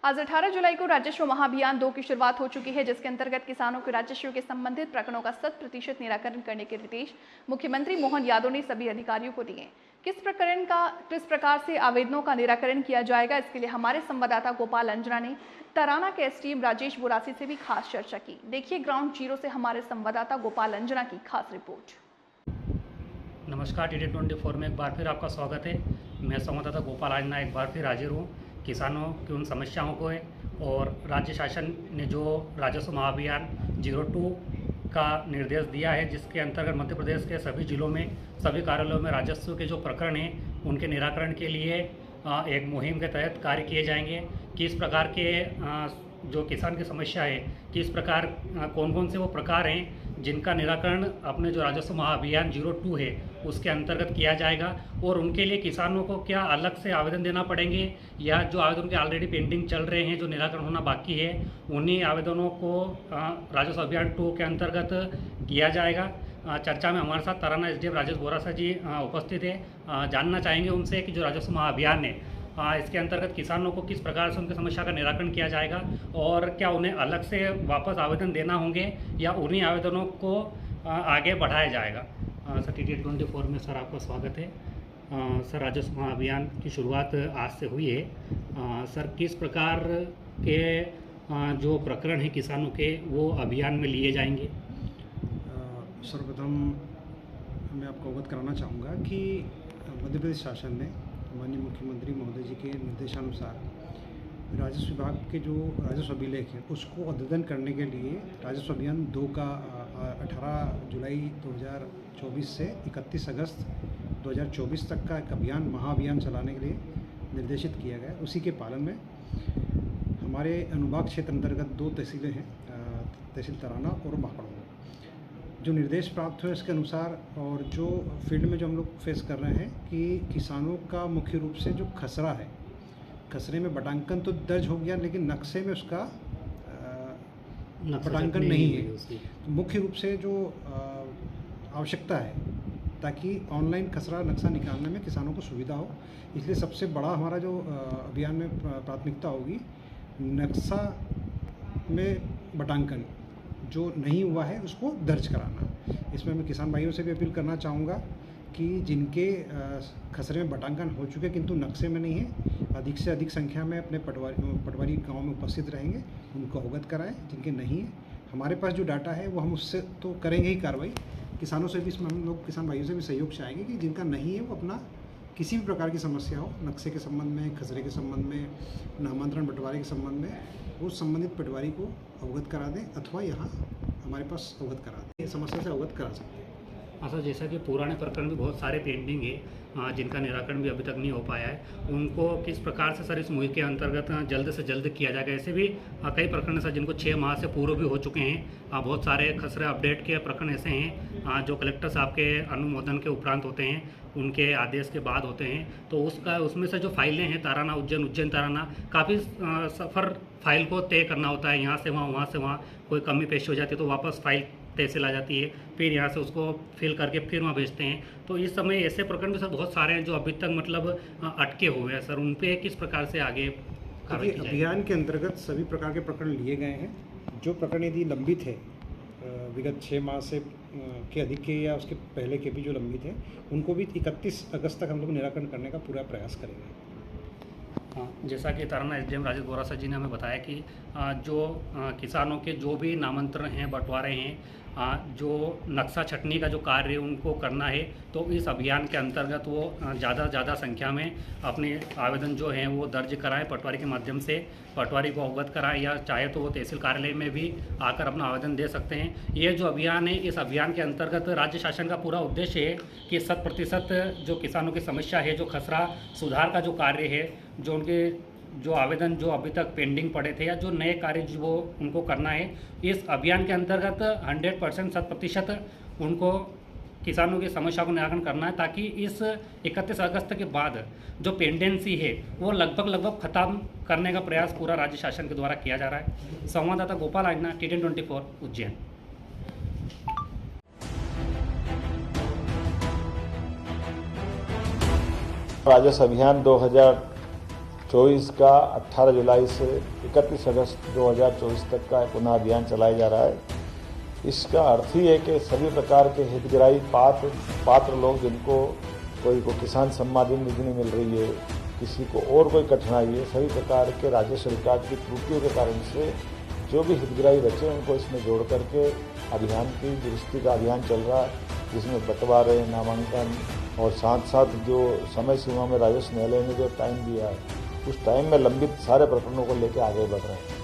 आज 18 जुलाई को राजस्व महाअभियान 2 की शुरुआत हो चुकी है, जिसके अंतर्गत किसानों के राजस्व के संबंधित प्रकरणों का 100% निराकरण करने के निर्देश मुख्यमंत्री मोहन यादव ने सभी अधिकारियों को दिए। किस प्रकार से आवेदनों का निराकरण किया जाएगा, इसके लिए हमारे संवाददाता गोपाल अंजना ने तराना के एसडीएम राजेश बोरासी से भी खास चर्चा की। देखिए ग्राउंड जीरो से हमारे संवाददाता गोपाल अंजना की खास रिपोर्ट। नमस्कार, TT24 में एक बार फिर आपका स्वागत है। मैं संवाददाता गोपाल अंजना एक बार फिर हाजिर हूँ किसानों की उन समस्याओं को है। और राज्य शासन ने जो राजस्व महाअभियान 02 का निर्देश दिया है, जिसके अंतर्गत मध्य प्रदेश के सभी जिलों में सभी कार्यालयों में राजस्व के जो प्रकरण हैं उनके निराकरण के लिए एक मुहिम के तहत कार्य किए जाएंगे। किस प्रकार के जो किसान की समस्या है, किस प्रकार कौन कौन से वो प्रकार हैं जिनका निराकरण अपने जो राजस्व महाअभियान 02 है उसके अंतर्गत किया जाएगा, और उनके लिए किसानों को क्या अलग से आवेदन देना पड़ेंगे या जो आवेदन के ऑलरेडी पेंडिंग चल रहे हैं, जो निराकरण होना बाकी है, उन्हीं आवेदनों को राजस्व अभियान 2 के अंतर्गत किया जाएगा। चर्चा में हमारे साथ तराना एसडीएम राजेश बोरासा जी उपस्थित है। जानना चाहेंगे उनसे कि जो राजस्व महाअभियान है इसके अंतर्गत किसानों को किस प्रकार से उनकी समस्या का निराकरण किया जाएगा, और क्या उन्हें अलग से वापस आवेदन देना होंगे या उन्हीं आवेदनों को आगे बढ़ाया जाएगा। सर, TT24 में सर आपका स्वागत है। सर, राजस्व महाअभियान की शुरुआत आज से हुई है। सर, किस प्रकार के जो प्रकरण हैं किसानों के वो अभियान में लिए जाएंगे? सर्वप्रथम मैं आपको अवगत कराना चाहूँगा कि मध्य प्रदेश शासन ने माननीय मुख्यमंत्री महोदय जी के निर्देशानुसार राजस्व विभाग के जो राजस्व अभिलेख है उसको अद्यतन करने के लिए राजस्व अभियान 2 का 18 जुलाई 2024 से 31 अगस्त 2024 तक का एक महाअभियान चलाने के लिए निर्देशित किया गया। उसी के पालन में हमारे अनुभाग क्षेत्र अंतर्गत 2 तहसीलें हैं, तहसील तराना और माकड़ों। जो निर्देश प्राप्त हुए उसके अनुसार और जो फील्ड में जो हम लोग फेस कर रहे हैं कि किसानों का मुख्य रूप से जो खसरा है, खसरे में बटांकन तो दर्ज हो गया लेकिन नक्शे में उसका बटांकन नहीं है। तो मुख्य रूप से जो आवश्यकता है ताकि ऑनलाइन खसरा नक्शा निकालने में किसानों को सुविधा हो, इसलिए सबसे बड़ा हमारा जो अभियान में प्राथमिकता होगी नक्शा में बटांकन जो नहीं हुआ है उसको दर्ज कराना। इसमें मैं किसान भाइयों से भी अपील करना चाहूँगा कि जिनके खसरे में बटांकन हो चुके किंतु नक्शे में नहीं है, अधिक से अधिक संख्या में अपने पटवारी गांव में उपस्थित रहेंगे, उनको अवगत कराएं। जिनके नहीं है, हमारे पास जो डाटा है वो हम उससे तो करेंगे ही कार्रवाई। किसानों से भी इसमें हम लोग किसान भाइयों से भी सहयोग चाहेंगे कि जिनका नहीं है वो अपना किसी भी प्रकार की समस्या हो, नक्शे के संबंध में, खसरे के संबंध में, नामांतरण बंटवारे के संबंध में, वो संबंधित पटवारी को अवगत करा दें अथवा यहाँ हमारे पास अवगत करा दें, समस्या से अवगत करा सकते हैं। सर, जैसा कि पुराने प्रकरण भी बहुत सारे पेंडिंग है जिनका निराकरण भी अभी तक नहीं हो पाया है, उनको किस प्रकार से सर इस मुहिम के अंतर्गत जल्द से जल्द किया जाएगा? ऐसे भी कई प्रकरण सर जिनको 6 माह से पूर्व भी हो चुके हैं। बहुत सारे खसरे अपडेट के प्रकरण ऐसे हैं जो कलेक्टर साहब के अनुमोदन के उपरांत होते हैं, उनके आदेश के बाद होते हैं। तो उसमें से जो फाइलें हैं ताराना उज्जैन ताराना, काफ़ी सफ़र फाइल को तय करना होता है। यहाँ से वहाँ कोई कमी पेश हो जाती है तो वापस फाइल तहसील आ जाती है, फिर यहाँ से उसको फिल करके फिर वहाँ भेजते हैं। तो इस समय ऐसे प्रकरण भी सर बहुत सारे हैं जो अभी तक मतलब अटके हुए हैं। सर, उन पे किस प्रकार से आगे कार्रवाई की जाएगी? अभियान के अंतर्गत सभी प्रकार के प्रकरण लिए गए हैं। जो प्रकरण यदि लंबित है विगत 6 माह से के अधिक के या उसके पहले के भी जो लंबित है, उनको भी 31 अगस्त तक हम लोग निराकरण करने का पूरा प्रयास करेंगे। जैसा कि तराना एसडीएम राजेश बोरासा जी ने हमें बताया कि जो किसानों के जो भी नामांतरण हैं, बंटवारे हैं, जो नक्शा छटनी का जो कार्य है उनको करना है, तो इस अभियान के अंतर्गत वो ज़्यादा संख्या में अपने आवेदन जो हैं वो दर्ज कराएं, पटवारी के माध्यम से पटवारी को अवगत कराएं, या चाहे तो वो तहसील कार्यालय में भी आकर अपना आवेदन दे सकते हैं। ये जो अभियान है, इस अभियान के अंतर्गत राज्य शासन का पूरा उद्देश्य है कि 100% जो किसानों की समस्या है, जो खसरा सुधार का जो कार्य है, जो उनके जो आवेदन जो अभी तक पेंडिंग पड़े थे या जो नए कार्य जो वो उनको करना है, इस अभियान के अंतर्गत 100% 100% उनको किसानों की समस्या को निराकरण करना है, ताकि इस 31 अगस्त के बाद जो पेंडेंसी है वो लगभग ख़त्म करने का प्रयास पूरा राज्य शासन के द्वारा किया जा रहा है। संवाददाता गोपाल अंजना, TT24 उज्जैन। राजस्व अभियान 2024 24 का 18 जुलाई से 31 अगस्त 2024 तक का पुनः अभियान चलाया जा रहा है। इसका अर्थ ही है कि सभी प्रकार के हितग्राही पात्र लोग जिनको कोई को किसान सम्मान निधि नहीं मिल रही है, किसी को और कोई कठिनाई है, सभी प्रकार के राजस्व रिकॉर्ड की त्रुटियों के कारण से जो भी हितग्राही बचे हैं उनको इसमें जोड़ करके अभियान की दुरुस्ती का अभियान चल रहा है, जिसमें बंटवारे, नामांकन और साथ साथ जो समय सीमा में राजस्व न्यायालय ने जो टाइम दिया है उस टाइम में लंबित सारे प्रकरणों को लेकर आगे बढ़ रहे हैं।